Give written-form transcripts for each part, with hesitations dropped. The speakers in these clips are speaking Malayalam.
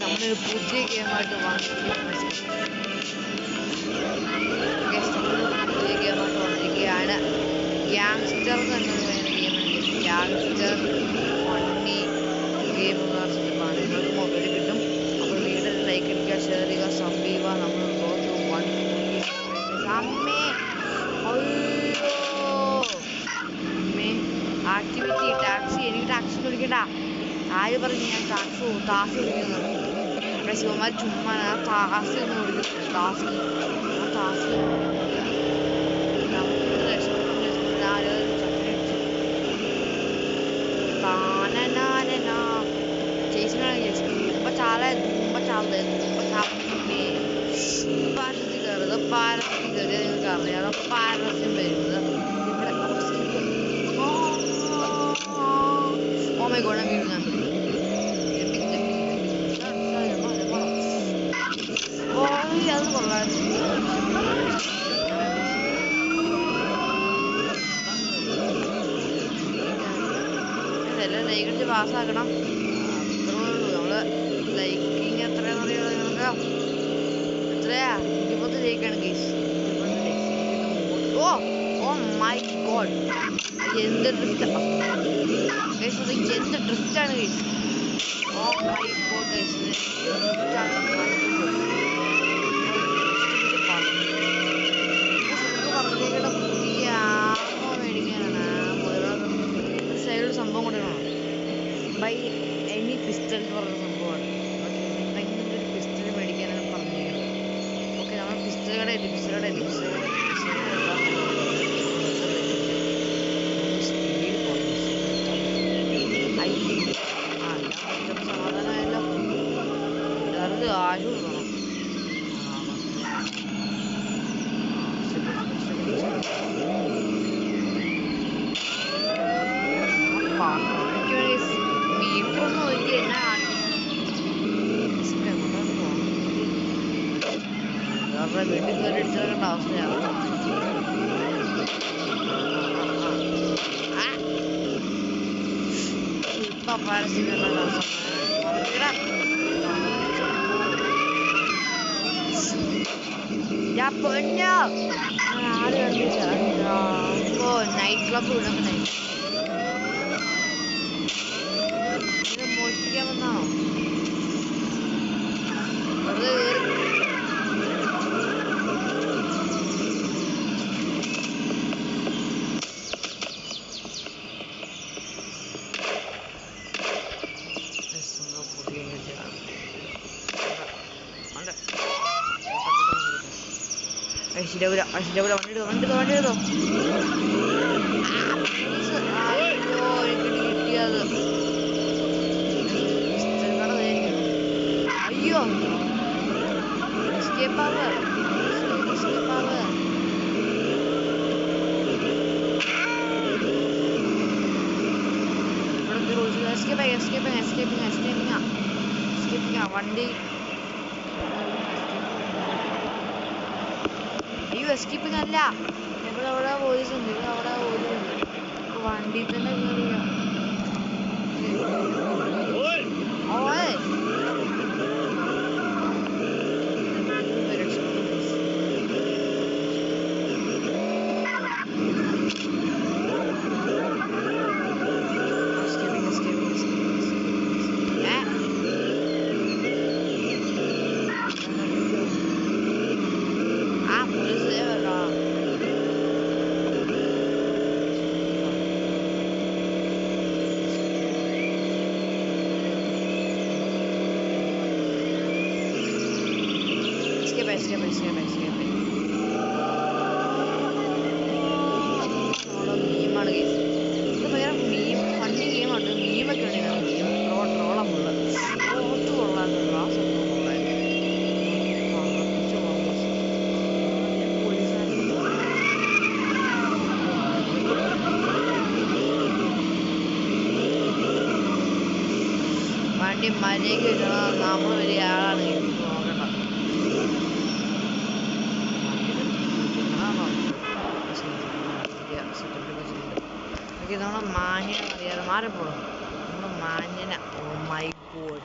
നമ്മളൊരു പുതിയ ഗെയിമായിട്ട് വന്നിരിക്കുകയാണ്. ഗ്യാങ്സ്റ്റർ എന്നൊരു ഗെയിമാണ്. ഗ്യാങ്സ്റ്റർ ഫണ്ണി ഗെയിം എന്ന് പറഞ്ഞിട്ടാണ്. നിങ്ങൾക്ക് മൊബൈലിൽ കിട്ടും. അപ്പോൾ വീഡിയോ ലൈക്ക് അടിക്കുക, ഷെയർ ചെയ്യുക, സബ് ചെയ്യുക. നമ്മൾ ഗോ ടു 140 സബ്സ്ക്രൈബേഴ്സ്. അമ്മേ അമ്മേ ആക്ടിവിറ്റി ടാക്സി. എനിക്ക് ടാക്സി വിളിക്കണ്ട. ആര് പറഞ്ഞു ഞാൻ താസി വിളിക്കുന്നത്? ഇവിടെ ശിവന്മാർ ചുമ്മാ താസി ഒന്ന് വിളിക്കുന്നു. താസി പാരസ്യം നിങ്ങൾക്ക് അറിയാതെ പാരസ്യം വരുന്നത് ഇവിടെ. ഓ മൈ ഗോഡ്, ഞാൻ വീഴും. അത് കൊള്ളായിരുന്നു. ഇതെല്ലാം ലൈക്ക് അടിച്ച് പാസ്സാക്കണം. അത്രേ ഉള്ളൂ. നമ്മള് ലൈക്കിങ് എത്രയാണെന്ന് അറിയാമോ നിങ്ങൾക്ക്? എത്രയാ? 20 ലൈക്കാണ് ഗൈസ്. ഓ മൈ ഗോഡ്, എന്ത് ഡ്രിഫ്റ്റാണ് ഗൈസ്. അത് എന്ത് ഡ്രിഫ്റ്റാണ് guys. Oh my god guys, പറഞ്ഞേക്കട്ടെ. പുതിയ ആമോ മേടിക്കാനാണ്. സൈഡിൽ സംഭവം കൊടുക്കണം. ബൈ എനി പിസ്റ്റൽ എന്ന് പറഞ്ഞ സംഭവമാണ്. ഓക്കെ, എന്തെങ്കിലും ഒരു പിസ്റ്റൽ മേടിക്കാനാണ് പറഞ്ഞിരിക്കുന്നത്. ഓക്കെ, നമ്മൾ പിസ്റ്റൽ കട എത്തി. സ്പീഡ് സമാധാനമായല്ലോ. അത് ആശു കൊടുക്കണം. മീറ്ററൊന്നും നോക്കി എന്നാ അവരുടെ വീട്ടിൽ കയറി അടിച്ചിറക്കേണ്ട അവസ്ഥയാണ്. ഇപ്പം പരസ്യം ഞാൻ പൊന്നോ ആള് കണ്ടില്ല. ഓ നൈറ്റ് ക്ലബ് വിടണേ. ഇത് മോഷ്ടിക്കാൻ വന്നാണോ? വെറുതെ ശരിയാവില്ല. വണ്ടി എടുത്തോ. അയ്യോ, എനിക്ക് കിട്ടിയത്. അയ്യോ, എസ്കേപ്പ് ആവുക. വണ്ടി എസ്കേപ്പിംഗ് അല്ല. ഇവിടെ അവിടെ പോലീസ് ഉണ്ട്. വണ്ടി തന്നെ കയറിയ മീമാണ് കേസ്. ഇത് ഭയങ്കര ഫണ്ണി ഗെയിമാണ്. മീമൊക്കെ ഉണ്ട്. ട്രോളമുള്ള ഓർത്ത് കൊള്ളാത്ത ആ സംഭവം വണ്ടി മര്യാദയ്ക്ക് കിട്ടണം. നമ്മൾ വലിയ ആളാണ് നോക്കണ്ട. നമ്മളെ മാന്യന അറിയാതെ മാറിപ്പോടും. നമ്മുടെ മാന്യന. Oh my god.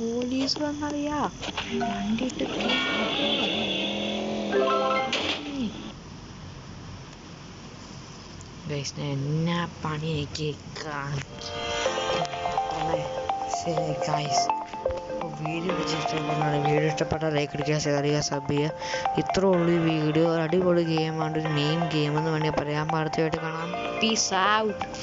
പോലീസ് വന്നറിയാ വണ്ടിയിട്ട് എന്നാ പണി എനിക്ക് ശരി ഗൈസ്, വീഡിയോ ഇഷ്ടപ്പെട്ടാൽ ലൈക്ക് അടിക്കുക, ഷെയർ ചെയ്യുക, സബ് ചെയ്യുക. ഇത്രേ ഉള്ളൂ ഈ വീഡിയോ. അടിപൊളി ഗെയിമാണ്, ഒരു മെയിൻ ഗെയിം എന്ന് വേണമെങ്കിൽ പറയാം. അടുത്തതായിട്ട് കാണാം. Peace out.